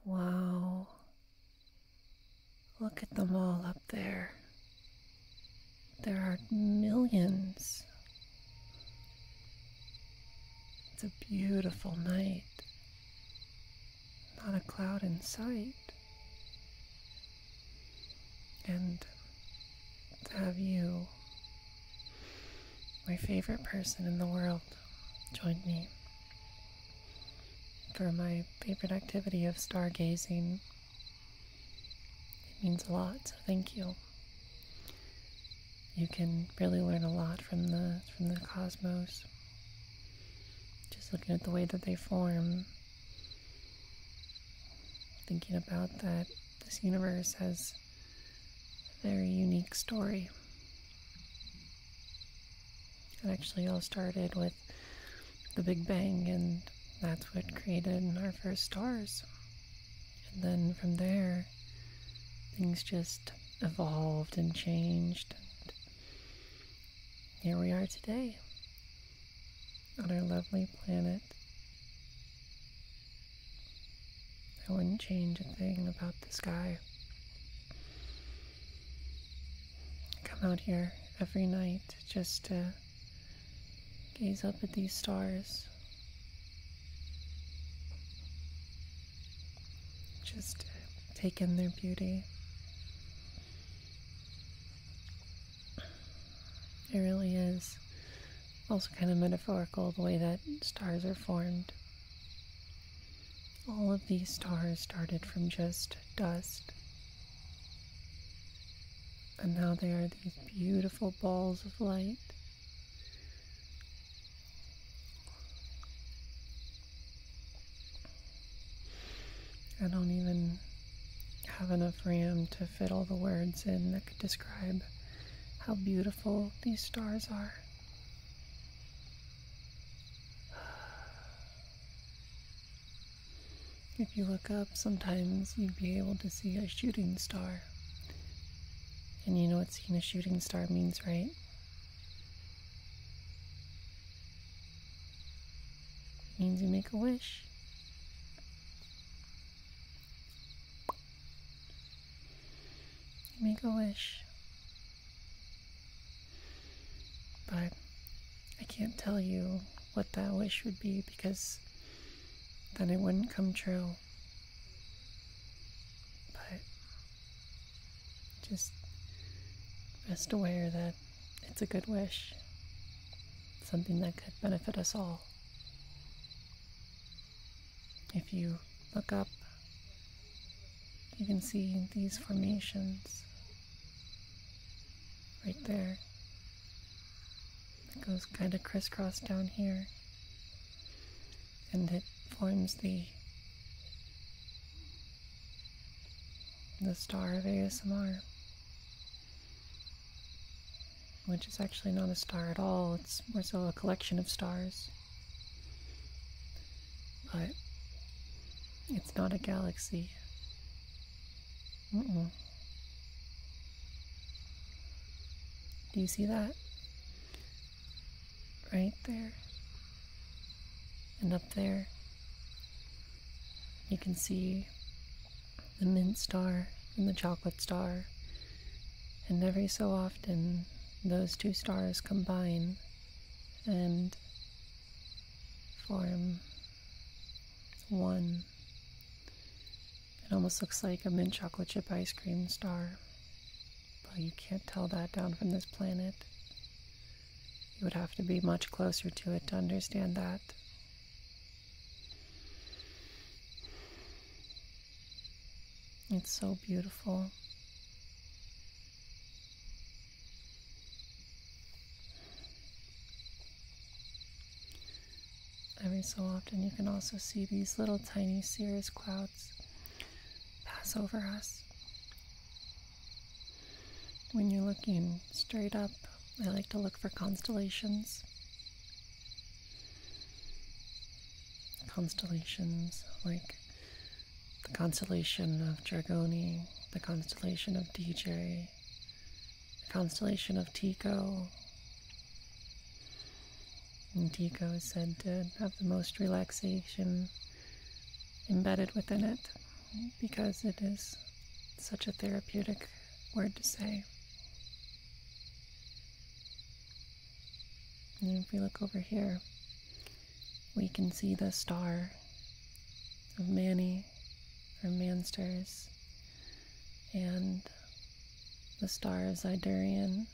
Wow. Look at them all up there. There are millions. It's a beautiful night. Not a cloud in sight. And to have you, my favorite person in the world, join me for my favorite activity of stargazing, it means a lot, so thank you. You can really learn a lot from the cosmos. Just looking at the way that they form, thinking about that this universe has a very unique story. It actually all started with the Big Bang, and that's what created our first stars. And then from there, things just evolved and changed. And here we are today on our lovely planet. I wouldn't change a thing about the sky. I come out here every night just to gaze up at these stars. Just to take in their beauty. It really is also kind of metaphorical, the way that stars are formed. All of these stars started from just dust. And now they are these beautiful balls of light. I don't even have enough RAM to fit all the words in that could describe how beautiful these stars are. If you look up, sometimes you'd be able to see a shooting star. And you know what seeing a shooting star means, right? It means you make a wish. You make a wish. But I can't tell you what that wish would be, because then it wouldn't come true. But just rest aware that it's a good wish, something that could benefit us all. If you look up, you can see these formations right there. It goes kind of crisscross down here, and it forms the star of ASMR, which is actually not a star at all. It's more so a collection of stars. But it's not a galaxy. Do you see that? Right there. And up there, you can see the mint star and the chocolate star. And every so often, those two stars combine and form one. It almost looks like a mint chocolate chip ice cream star, but you can't tell that down from this planet. You would have to be much closer to it to understand that. It's so beautiful. Every so often you can also see these little tiny cirrus clouds pass over us. When you're looking straight up, I like to look for constellations. Constellations like the constellation of Dragoni, the constellation of DJ, the constellation of Tycho. And Tycho is said to have the most relaxation embedded within it, because it is such a therapeutic word to say. And if we look over here, we can see the star of Manny, or Mansters, and the star of Zidurian,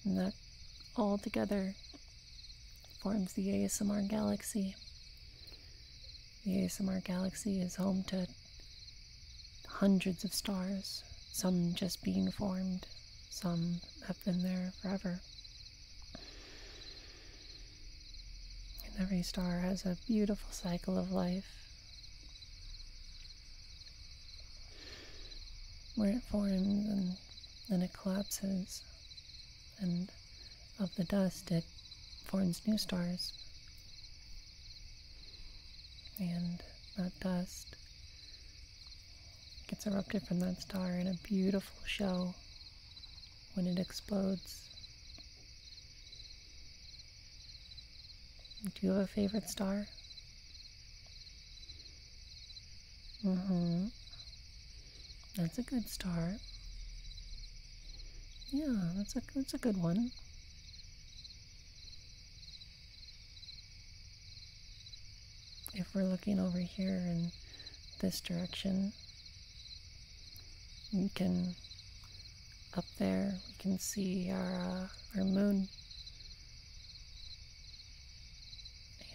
and that all together forms the ASMR galaxy. The ASMR galaxy is home to hundreds of stars, some just being formed, some have been there forever. And every star has a beautiful cycle of life, where it forms and then it collapses, and of the dust it forms new stars. And that dust gets erupted from that star in a beautiful show when it explodes. Do you have a favorite star? That's a good star. Yeah, that's a good one. If we're looking over here in this direction, we can, up there, we can see our moon.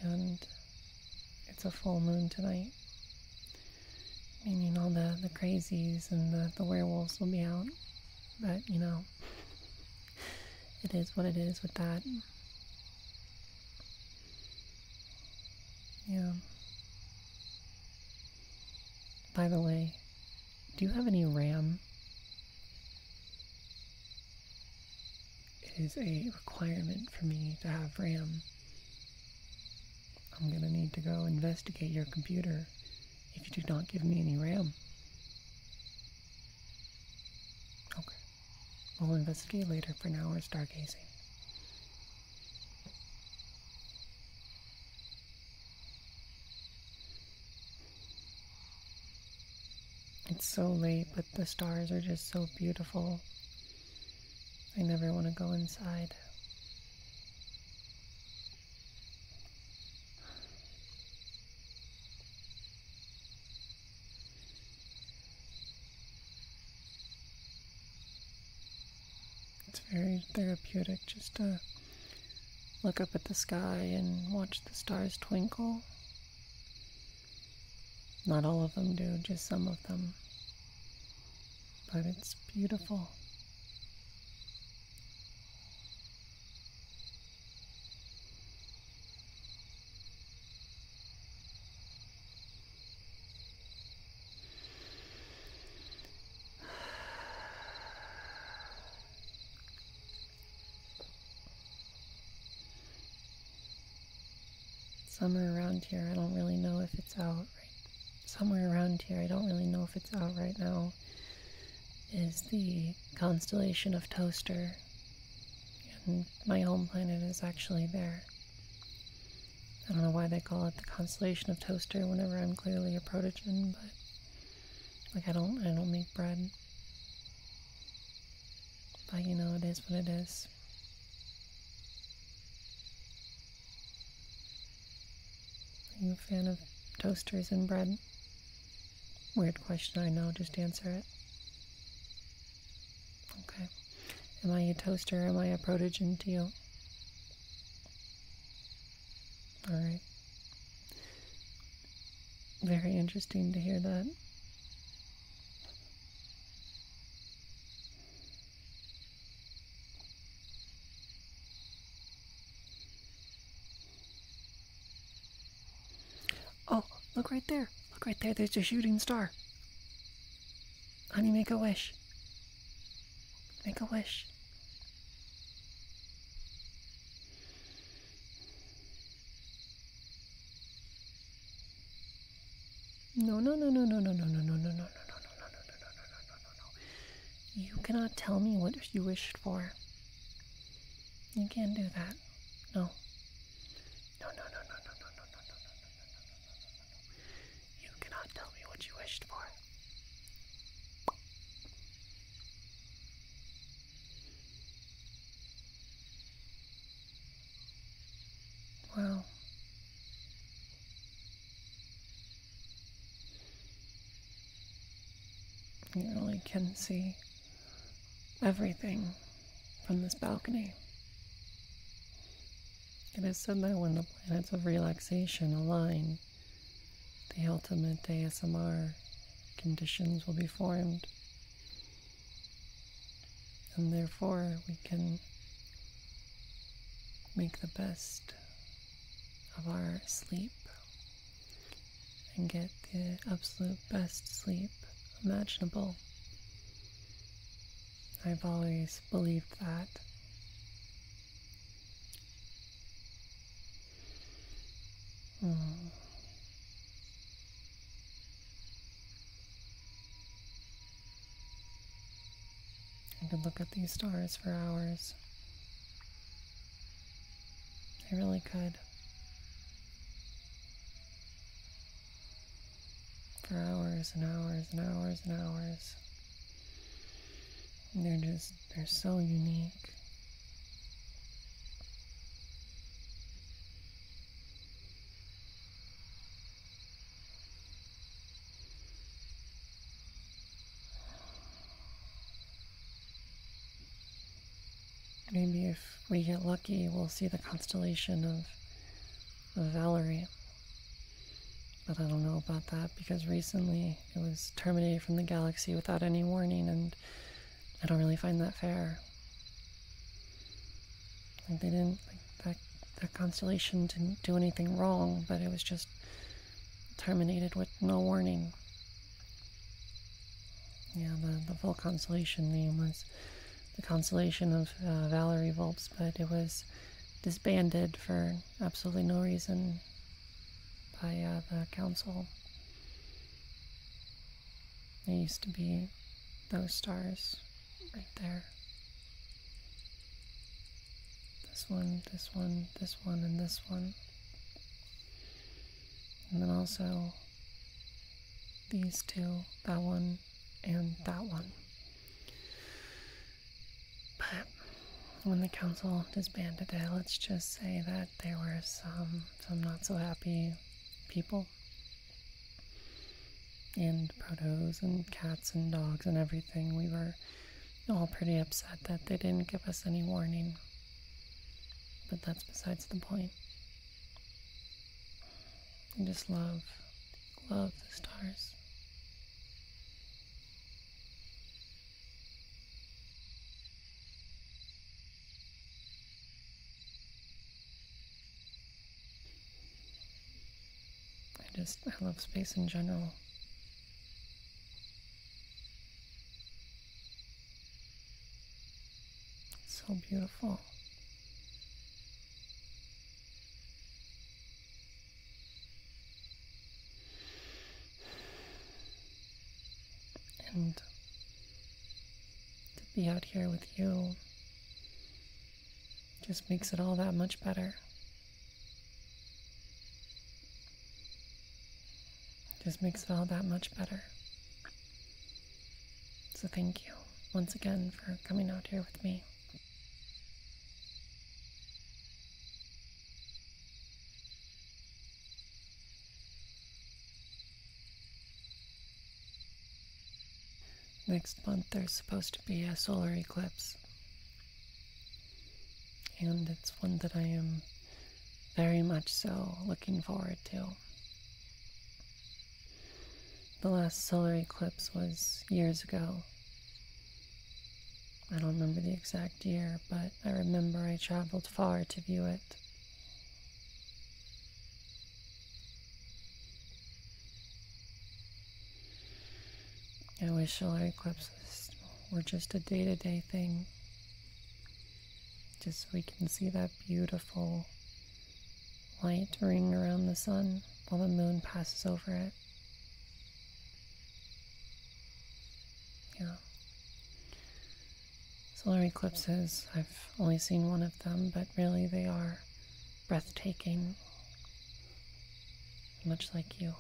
And it's a full moon tonight, meaning all the crazies and the werewolves will be out. But, you know, it is what it is with that. Yeah. By the way, do you have any RAM? It is a requirement for me to have RAM. I'm gonna need to go investigate your computer if you do not give me any RAM. Okay. We'll investigate later. For now, we're stargazing. It's so late, but the stars are just so beautiful. I never want to go inside. It's very therapeutic just to look up at the sky and watch the stars twinkle. Not all of them do, just some of them. But it's beautiful. Somewhere around here, I don't really know if it's out right. Somewhere around here, I don't really know if it's out right now, is the constellation of Toaster. And my home planet is actually there. I don't know why they call it the constellation of Toaster whenever I'm clearly a protogen, but like I don't make bread. But you know, it is what it is. Are you a fan of toasters and bread? Weird question, I know, just answer it. Okay. Am I a toaster or am I a protogen to you? Alright. Very interesting to hear that. Oh, look right there. Look right there. There's a shooting star. Honey, make a wish. Make a wish. No. You cannot tell me what you wished for. You can't do that. No. No. You cannot tell can see everything from this balcony. It is said that when the planets of relaxation align, the ultimate ASMR conditions will be formed, and therefore we can make the best of our sleep and get the absolute best sleep imaginable. I've always believed that. I could look at these stars for hours. I really could. For hours and hours and hours and hours. And they're so unique. Maybe if we get lucky, we'll see the constellation of VRCHAT. But I don't know about that because recently it was terminated from the galaxy without any warning, and I don't really find that fair. Like they didn't, like that constellation didn't do anything wrong, but it was just terminated with no warning. Yeah, the full constellation name was the constellation of VRCHAT Volps, but it was disbanded for absolutely no reason by the council. There used to be those stars right there. This one, this one, this one, and this one. And then also these two, that one, and that one. But when the council disbanded it, let's just say that there were some not so happy people. And protos and cats and dogs and everything. We were all pretty upset that they didn't give us any warning. But that's besides the point. I just love the stars. I love space in general. It's so beautiful. And to be out here with you just makes it all that much better. Just makes it all that much better. So thank you once again for coming out here with me. Next month there's supposed to be a solar eclipse. And it's one that I am very much so looking forward to. The last solar eclipse was years ago. I don't remember the exact year, but I remember I traveled far to view it. I wish solar eclipses were just a day-to-day thing. Just so we can see that beautiful light ring around the sun while the moon passes over it. Yeah. Solar eclipses, I've only seen one of them, but really they are breathtaking, much like you.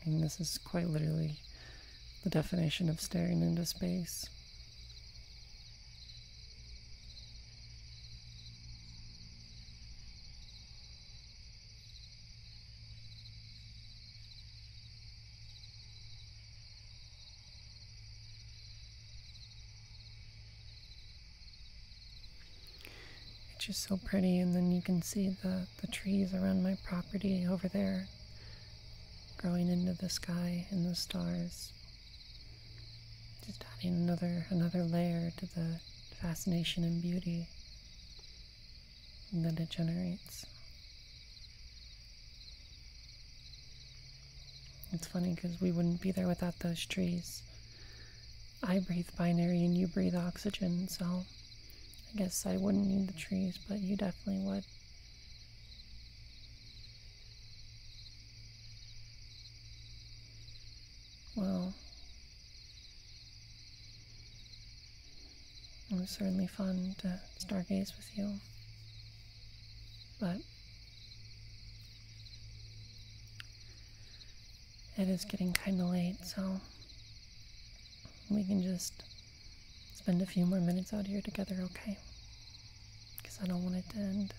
I mean, this is quite literally the definition of staring into space. It's just so pretty, and then you can see the trees around my property over there growing into the sky and the stars. Just adding another layer to the fascination and beauty that it generates. It's funny because we wouldn't be there without those trees. I breathe binary and you breathe oxygen, so I guess I wouldn't need the trees, but you definitely would. Well, it was certainly fun to stargaze with you, but it is getting kind of late, so we can just spend a few more minutes out here together, okay? Because I don't want it to end.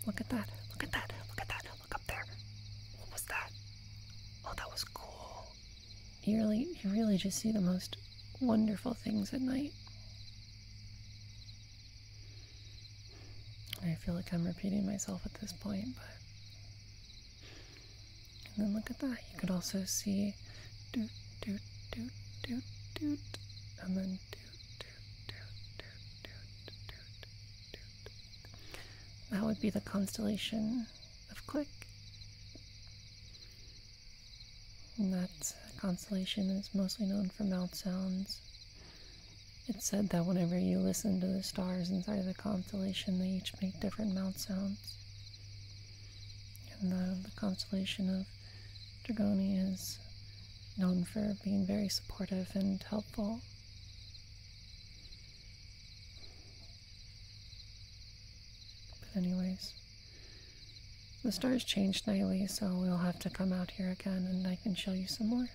Look at that, look at that, look at that, look up there. What was that? Oh, that was cool. You really just see the most wonderful things at night. I feel like I'm repeating myself at this point, but... And then look at that. You could also see doot, doot, doot, doot, doot, and then doot, doot, doot, doot, doot, doot, doot. That would be the constellation of Click. And that constellation is mostly known for mouth sounds. It's said that whenever you listen to the stars inside of the constellation, they each make different mouth sounds. And the constellation of Dragoni is known for being very supportive and helpful. But anyways, the stars changed nightly, so we'll have to come out here again and I can show you some more.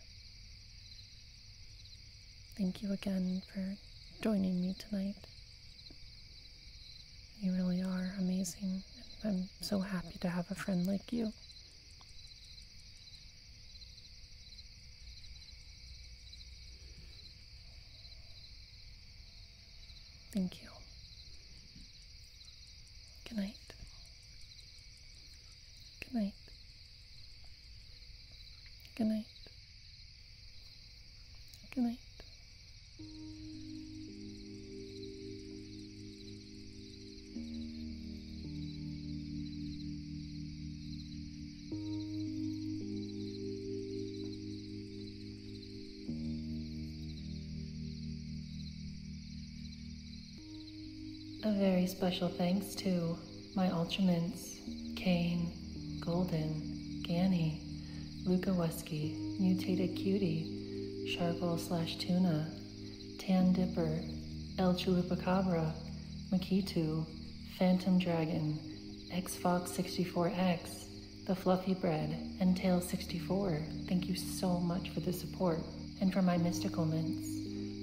Thank you again for joining me tonight. You really are amazing, and I'm so happy to have a friend like you. Thank you. Good night. Good night. Good night. Good night. A very special thanks to my Ultramints, Kane, Golden, Ganny, Luca Wesky, Mutated Cutie, Shargle/Tuna, Tan Dipper, El Chulupacabra, Makitu, Phantom Dragon, XFox64X, The Fluffy Bread, and Tail64. Thank you so much for the support. And for my mystical mints,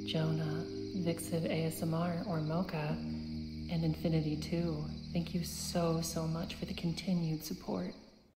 Jonah, Vixiv ASMR or Mocha, and Infinity 2. Thank you so much for the continued support.